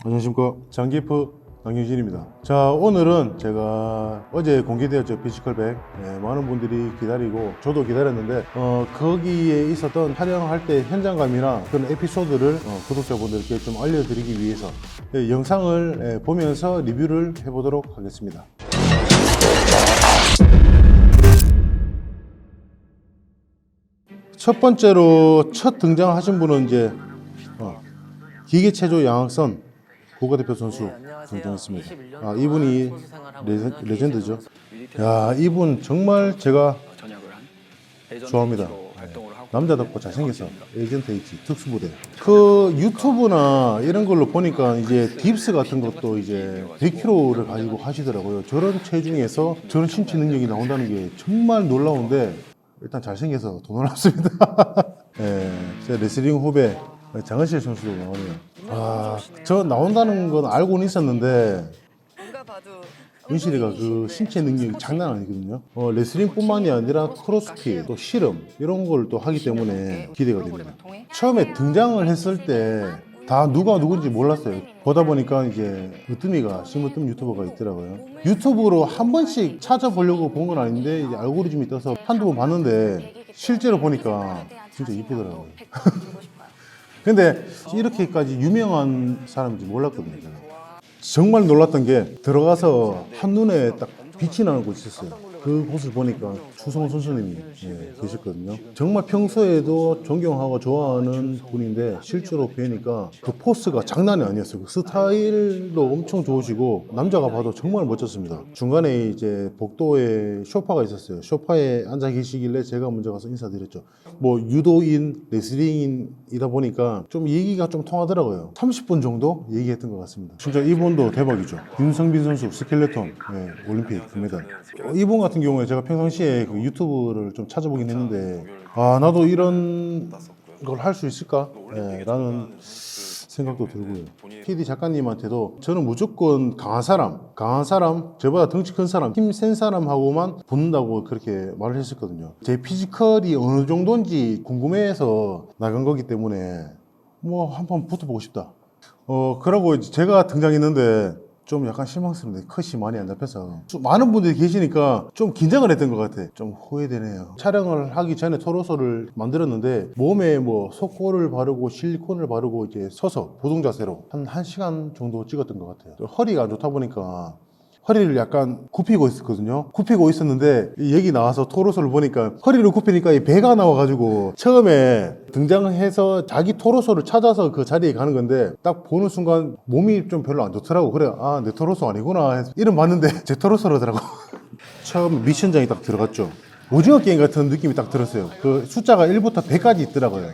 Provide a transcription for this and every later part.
안녕하십니까, 장기프 강유진입니다. 자, 오늘은 제가 어제 공개되었죠, 피지컬 100. 많은 분들이 기다리고 저도 기다렸는데 거기에 있었던 촬영할 때 현장감이나 그런 에피소드를 구독자분들께 좀 알려드리기 위해서 영상을 보면서 리뷰를 해보도록 하겠습니다. 첫 번째로 첫 등장하신 분은 이제 기계체조 양학선 국가대표 선수 등장했습니다. 이분이 레전드죠. 야, 이분 정말 제가 좋아합니다. 남자답고 잘생겨서 에이전트 H 특수부대. 그 유튜브나 이런 걸로 보니까 이제 딥스 같은 것도 이제 100kg를 가지고 하시더라고요. 저런 체중에서 저런 신체 능력이 나온다는 게 정말 놀라운데 일단 잘생겨서 더 놀랍습니다. 제 레슬링 후배 장은실 선수도 나오네요. 저 나온다는 건 알고는 있었는데 은실이가 그 신체 능력이 장난 아니거든요. 레슬링뿐만이 아니라 크로스핏, 또 실험 이런 걸 또 하기 때문에 기대가 됩니다. 처음에 등장을 했을 때 다 누가 누군지 몰랐어요. 보다 보니까 이제 으뜸이가 심으뜸 유튜버가 있더라고요. 유튜브로 한 번씩 찾아보려고 본 건 아닌데 이제 알고리즘이 떠서 한두 번 봤는데 실제로 보니까 진짜 이쁘더라고요. 근데 이렇게까지 유명한 사람인지 몰랐거든요. 제가. 정말 놀랐던 게 들어가서 한눈에 딱 빛이 나는 곳이 있었어요. 그 곳을 보니까 추성훈 선수님이 계셨거든요. 정말 평소에도 존경하고 좋아하는 분인데 실제로 뵈니까 그 포스가 장난이 아니었어요. 그 스타일도 엄청 좋으시고 남자가 봐도 정말 멋졌습니다. 중간에 이제 복도에 소파가 있었어요. 소파에 앉아 계시길래 제가 먼저 가서 인사드렸죠. 뭐 유도인, 레슬링인이다 보니까 좀 얘기가 좀 통하더라고요. 30분 정도 얘기했던 것 같습니다. 진짜 이분도 대박이죠. 윤성빈 선수 스켈레톤 올림픽 금메달. 이분 같은 경우에 제가 평상시에 그 유튜브를 좀 찾아보긴 했는데 나도 이런 걸 할 수 있을까? 라는 생각도 들고요. PD 작가님한테도 저는 무조건 강한 사람, 저보다 덩치 큰 사람, 힘 센 사람하고만 붙는다고 그렇게 말을 했었거든요. 제 피지컬이 어느 정도인지 궁금해서 나간 거기 때문에 뭐 한번 붙어보고 싶다. 그러고 제가 등장했는데 좀 약간 실망스럽네. 컷이 많이 안 잡혀서 많은 분들이 계시니까 좀 긴장을 했던 것 같아. 좀 후회되네요. 촬영을 하기 전에 토로소를 만들었는데 몸에 뭐 속고를 바르고 실리콘을 바르고 이제 서서 보동 자세로 한 1시간 정도 찍었던 것 같아요. 허리가 안 좋다 보니까 허리를 약간 굽히고 있었거든요. 굽히고 있었는데 여기 나와서 토로소를 보니까 허리를 굽히니까 이 배가 나와가지고 처음에 등장해서 자기 토로소를 찾아서 그 자리에 가는 건데 딱 보는 순간 몸이 좀 별로 안 좋더라고. 그래, 내 토로소 아니구나 해서 이름 봤는데 제 토로소라더라고. 처음 미션장에 딱 들어갔죠. 오징어 게임 같은 느낌이 딱 들었어요. 그 숫자가 1부터 100까지 있더라고요.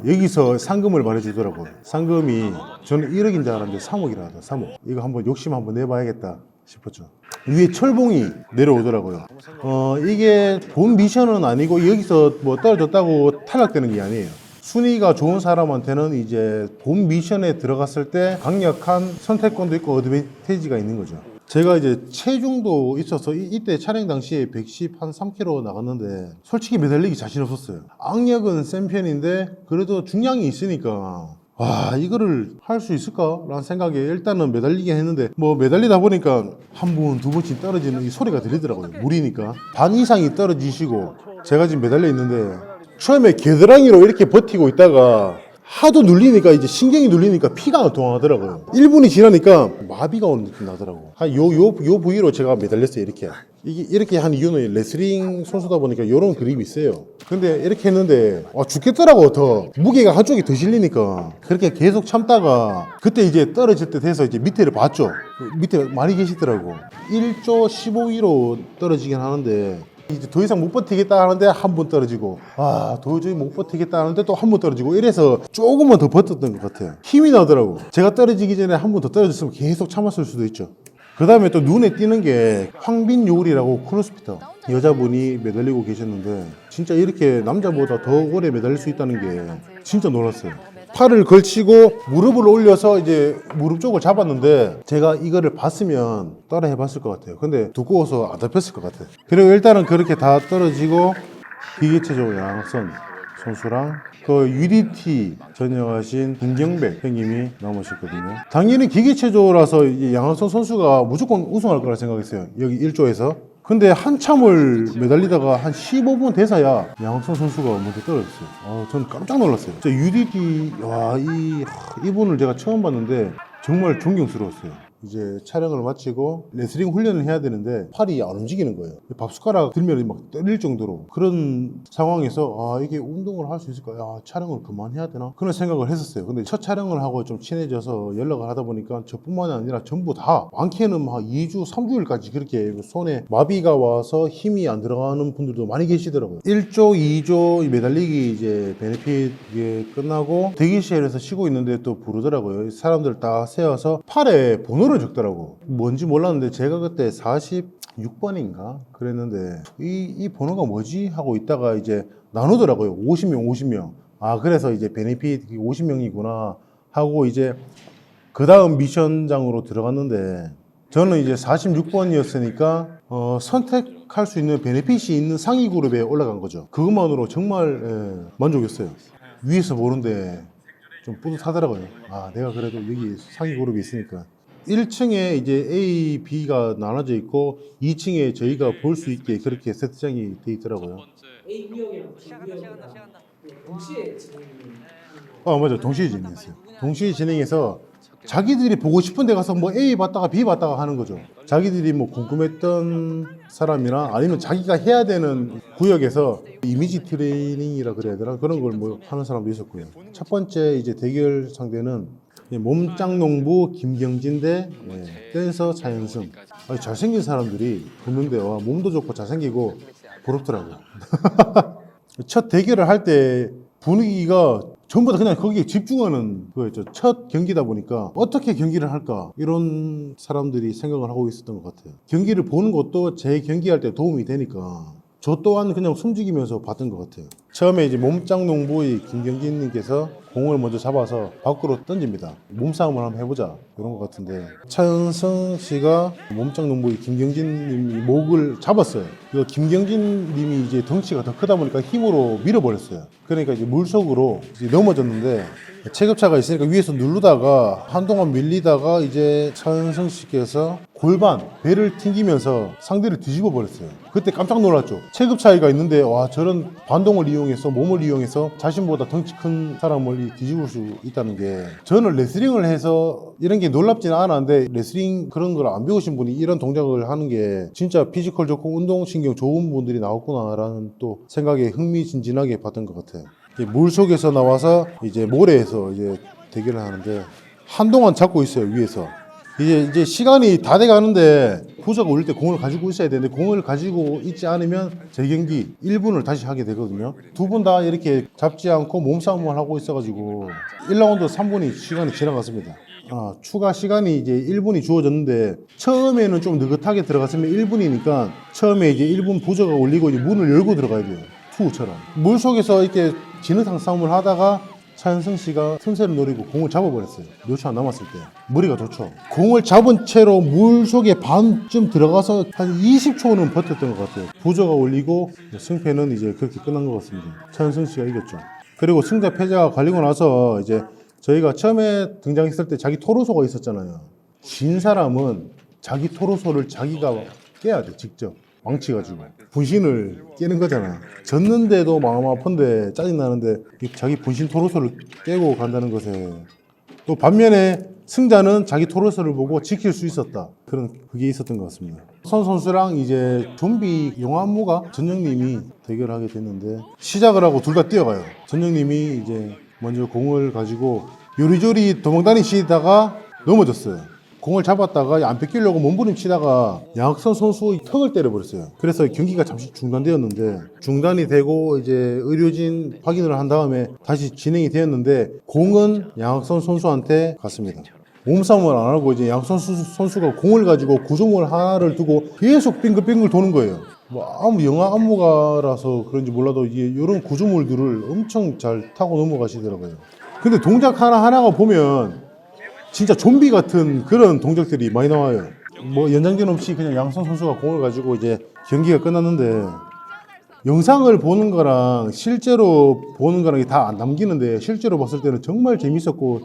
여기서 상금을 말해주더라고요. 상금이 저는 1억인 줄 알았는데 3억이라 하더라고요. 3억. 이거 한번 욕심 한번 내봐야겠다 싶었죠. 위에 철봉이 내려오더라고요. 이게 본 미션은 아니고 여기서 뭐 떨어졌다고 탈락되는 게 아니에요. 순위가 좋은 사람한테는 이제 본 미션에 들어갔을 때 강력한 선택권도 있고 어드밴티지가 있는 거죠. 제가 이제 체중도 있어서 이때 촬영 당시에 110 한 3kg 나갔는데 솔직히 매달리기 자신 없었어요. 악력은 센 편인데 그래도 중량이 있으니까 이거를 할 수 있을까? 라는 생각에 일단은 매달리긴 했는데 뭐 매달리다 보니까 한 번, 두 번씩 떨어지는 이 소리가 들리더라고요. 물이니까. 반 이상이 떨어지시고 제가 지금 매달려 있는데 처음에 겨드랑이로 이렇게 버티고 있다가 하도 눌리니까 이제 신경이 눌리니까 피가 동하더라고요. 1분이 지나니까 마비가 오는 느낌 나더라고. 요 부위로 제가 매달렸어요. 이렇게 한 이유는 레슬링 선수다 보니까 이런 그립이 있어요. 근데 이렇게 했는데 죽겠더라고. 더 무게가 한쪽이 더 실리니까 그렇게 계속 참다가 그때 이제 떨어질 때 돼서 이제 밑에를 봤죠. 밑에 많이 계시더라고. 1조 15위로 떨어지긴 하는데 이제 더 이상 못 버티겠다 하는데 한 번 떨어지고 도저히 못 버티겠다 하는데 또 한 번 떨어지고 이래서 조금만 더 버텼던 것 같아요. 힘이 나더라고. 제가 떨어지기 전에 한 번 더 떨어졌으면 계속 참았을 수도 있죠. 그 다음에 또 눈에 띄는 게 황빈요리라고 크로스피터 여자분이 매달리고 계셨는데 진짜 이렇게 남자보다 더 오래 매달릴 수 있다는 게 진짜 놀랐어요. 팔을 걸치고 무릎을 올려서 이제 무릎 쪽을 잡았는데 제가 이거를 봤으면 따라 해봤을 것 같아요. 근데 두꺼워서 안 잡혔을 것 같아요. 그리고 일단은 그렇게 다 떨어지고 기계체조 양선 선수랑 그 UDT 전역하신 김경백 형님이 남으셨거든요. 당연히 기계체조라서 이 양학선 선수가 무조건 우승할 거라 생각했어요. 여기 1조에서. 근데 한참을 매달리다가 한 15분 돼서야 양학선 선수가 먼저 떨어졌어요. 저는 깜짝 놀랐어요. 저 UDT, 이분을 제가 처음 봤는데 정말 존경스러웠어요. 이제 촬영을 마치고 레슬링 훈련을 해야 되는데 팔이 안 움직이는 거예요. 밥숟가락 들면 막 떨릴 정도로 그런 상황에서 이게 운동을 할 수 있을까? 촬영을 그만해야 되나? 그런 생각을 했었어요. 근데 첫 촬영을 하고 좀 친해져서 연락을 하다 보니까 저뿐만 아니라 전부 다 많게는 막 2주, 3주일까지 그렇게 손에 마비가 와서 힘이 안 들어가는 분들도 많이 계시더라고요. 1조, 2조 매달리기 이제 베네핏 이게 끝나고 대기실에서 쉬고 있는데 또 부르더라고요. 사람들 다 세워서 팔에 번호를 적더라고. 뭔지 몰랐는데 제가 그때 46번인가 그랬는데 이 번호가 뭐지 하고 있다가 이제 나누더라고요. 50명. 그래서 이제 베네핏 50명이구나 하고 이제 그 다음 미션장으로 들어갔는데 저는 이제 46번이었으니까 선택할 수 있는 베네핏이 있는 상위 그룹에 올라간 거죠. 그것만으로 정말 만족했어요. 위에서 보는데 좀 뿌듯하더라고요. 내가 그래도 여기 상위 그룹이 있으니까. 1층에 이제 A, B가 나눠져 있고 2층에 저희가 볼 수 있게 그렇게 세트장이 돼 있더라고요. A 구역이랑 B 구역이랑 동시에 진행이 맞아. 동시에 진행했어요. 동시에 진행해서 자기들이 보고 싶은 데 가서 뭐 A 봤다가 B 봤다가 하는 거죠. 자기들이 뭐 궁금했던 사람이나 아니면 자기가 해야 되는 구역에서 이미지 트레이닝이라 그래야 되나? 그런 걸 뭐 하는 사람도 있었고요. 첫 번째 이제 대결 상대는 몸짱농부 김경진 대 댄서 차현승. 잘생긴 사람들이 붙는데 몸도 좋고 잘생기고 부럽더라고요. 첫 대결을 할 때 분위기가 전부 다 그냥 거기에 집중하는 거였죠. 첫 경기다 보니까 어떻게 경기를 할까 이런 사람들이 생각을 하고 있었던 것 같아요. 경기를 보는 것도 제 경기할 때 도움이 되니까 저 또한 그냥 숨죽이면서 봤던 것 같아요. 처음에 이제 몸짱농부의 김경진님께서 공을 먼저 잡아서 밖으로 던집니다. 몸싸움을 한번 해보자 이런 것 같은데 차은성 씨가 몸짱농부의 김경진님이 목을 잡았어요. 이거 김경진님이 이제 덩치가 더 크다 보니까 힘으로 밀어버렸어요. 그러니까 이제 물속으로 이제 넘어졌는데 체급차가 있으니까 위에서 누르다가 한동안 밀리다가 이제 차은성 씨께서 골반, 배를 튕기면서 상대를 뒤집어 버렸어요. 그때 깜짝 놀랐죠. 체급 차이가 있는데 저런 반동을 이용해서 몸을 이용해서 자신보다 덩치 큰 사람을 뒤집을 수 있다는 게 저는 레슬링을 해서 이런 게 놀랍지는 않았는데 레슬링 그런 걸 안 배우신 분이 이런 동작을 하는 게 진짜 피지컬 좋고 운동신경 좋은 분들이 나왔구나라는 또 생각에 흥미진진하게 봤던 것 같아요. 물 속에서 나와서 이제 모래에서 이제 대결을 하는데 한동안 잡고 있어요. 위에서 이제 시간이 다 돼가는데 부서가 올릴 때 공을 가지고 있어야 되는데 공을 가지고 있지 않으면 재경기 1분을 다시 하게 되거든요. 두 분 다 이렇게 잡지 않고 몸싸움을 하고 있어가지고 1라운드 3분이 시간이 지나갔습니다. 추가 시간이 이제 1분이 주어졌는데 처음에는 좀 느긋하게 들어갔으면 1분이니까 처음에 이제 1분 부저가 올리고 이제 문을 열고 들어가야 돼요. 투구처럼 물속에서 이렇게 진흙탕 싸움을 하다가 차현승 씨가 틈새를 노리고 공을 잡아버렸어요. 몇 초 안 남았을 때. 머리가 좋죠. 공을 잡은 채로 물속에 반쯤 들어가서 한 20초는 버텼던 것 같아요. 부저가 올리고 승패는 이제 그렇게 끝난 것 같습니다. 차현승 씨가 이겼죠. 그리고 승자 패자가 갈리고 나서 이제 저희가 처음에 등장했을 때 자기 토로소가 있었잖아요. 진 사람은 자기 토로소를 자기가 깨야 돼. 직접. 망치가지고 분신을 깨는 거잖아. 졌는데도 마음 아픈데 짜증나는데 자기 분신 토로소를 깨고 간다는 것에 또 반면에 승자는 자기 토로소를 보고 지킬 수 있었다. 그게 있었던 것 같습니다. 선수랑 이제 좀비 용암무가 전영님이 대결하게 됐는데 시작을 하고 둘 다 뛰어가요. 전영님이 이제 먼저 공을 가지고 요리조리 도망다니시다가 넘어졌어요. 공을 잡았다가 안 뺏기려고 몸부림치다가 양학선 선수의 턱을 때려버렸어요. 그래서 경기가 잠시 중단되었는데 중단이 되고 이제 의료진 확인을 한 다음에 다시 진행이 되었는데 공은 양학선 선수한테 갔습니다. 몸싸움을 안 하고 이제 양학선 선수가 공을 가지고 구조물 하나를 두고 계속 빙글빙글 도는 거예요. 영화 안무가라서 그런지 몰라도 이런 구조물들을 엄청 잘 타고 넘어가시더라고요. 근데 동작 하나하나가 보면 진짜 좀비 같은 그런 동작들이 많이 나와요. 연장전 없이 그냥 양선 선수가 공을 가지고 이제 경기가 끝났는데 영상을 보는 거랑 실제로 보는 거랑 다 안 남기는데 실제로 봤을 때는 정말 재밌었고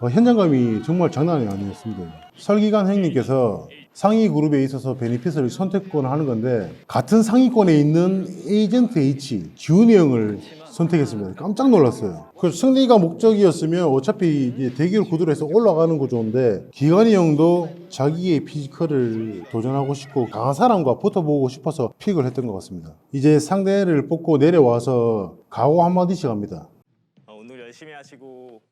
현장감이 정말 장난이 아니었습니다. 설기관 형님께서 상위 그룹에 있어서 베네핏을 선택권을 하는 건데 같은 상위권에 있는 에이전트 H, 기훈이 형을 선택했습니다. 깜짝 놀랐어요. 그 승리가 목적이었으면 어차피 이제 대결 구도로 해서 올라가는 구조인데 기관이 형도 자기의 피지컬을 도전하고 싶고 강한 사람과 붙어보고 싶어서 픽을 했던 것 같습니다. 이제 상대를 뽑고 내려와서 각오 한마디씩 합니다. 오늘 열심히 하시고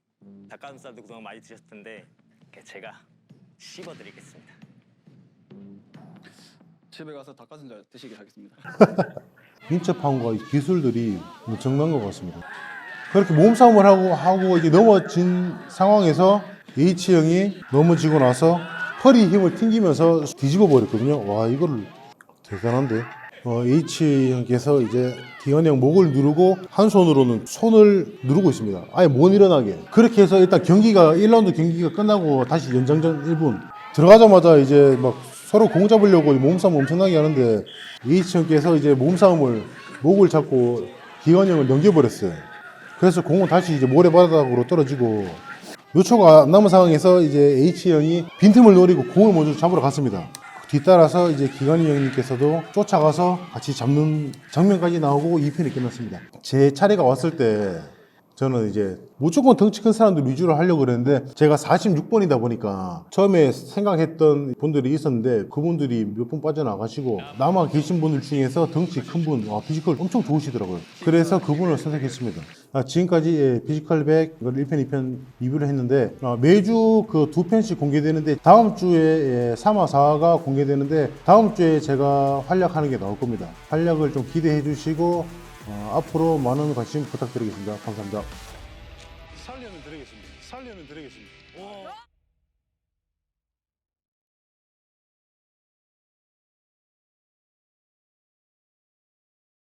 닭가슴살도 그동안 많이 드셨을 텐데 제가 씹어드리겠습니다. 집에 가서 닭가슴살 드시게 하겠습니다. 민첩함과 기술들이 엄청난 것 같습니다. 그렇게 몸싸움을 하고 이제 넘어진 상황에서 H 형이 넘어지고 나서 허리 힘을 튕기면서 뒤집어 버렸거든요. 와, 이거를 대단한데. H 형께서 이제 기현이 형 목을 누르고 한 손으로는 손을 누르고 있습니다. 아예 못 일어나게. 그렇게 해서 일단 1라운드 경기가 끝나고 다시 연장전 1분 들어가자마자 이제 막 서로 공 잡으려고 몸싸움 엄청나게 하는데 H 형께서 이제 몸싸움을 목을 잡고 기현이 형을 넘겨버렸어요. 그래서 공은 다시 이제 모래바닥으로 떨어지고 몇 초가 안 남은 상황에서 이제 H 형이 빈틈을 노리고 공을 먼저 잡으러 갔습니다. 뒤따라서 이제 기관이 형님께서도 쫓아가서 같이 잡는 장면까지 나오고 2편이 끝났습니다. 제 차례가 왔을 때 저는 이제 무조건 덩치 큰 사람들 위주로 하려고 그랬는데 제가 46번이다 보니까 처음에 생각했던 분들이 있었는데 그분들이 몇 분 빠져나가시고 남아 계신 분들 중에서 덩치 큰 분, 피지컬 엄청 좋으시더라고요. 그래서 그분을 선택했습니다. 지금까지 피지컬 100 1편, 2편 리뷰를 했는데 매주 그 2편씩 공개되는데 다음 주에 3화, 4화가 공개되는데 다음 주에 제가 활약하는 게 나올 겁니다. 활약을 좀 기대해 주시고 앞으로 많은 관심 부탁드리겠습니다. 감사합니다.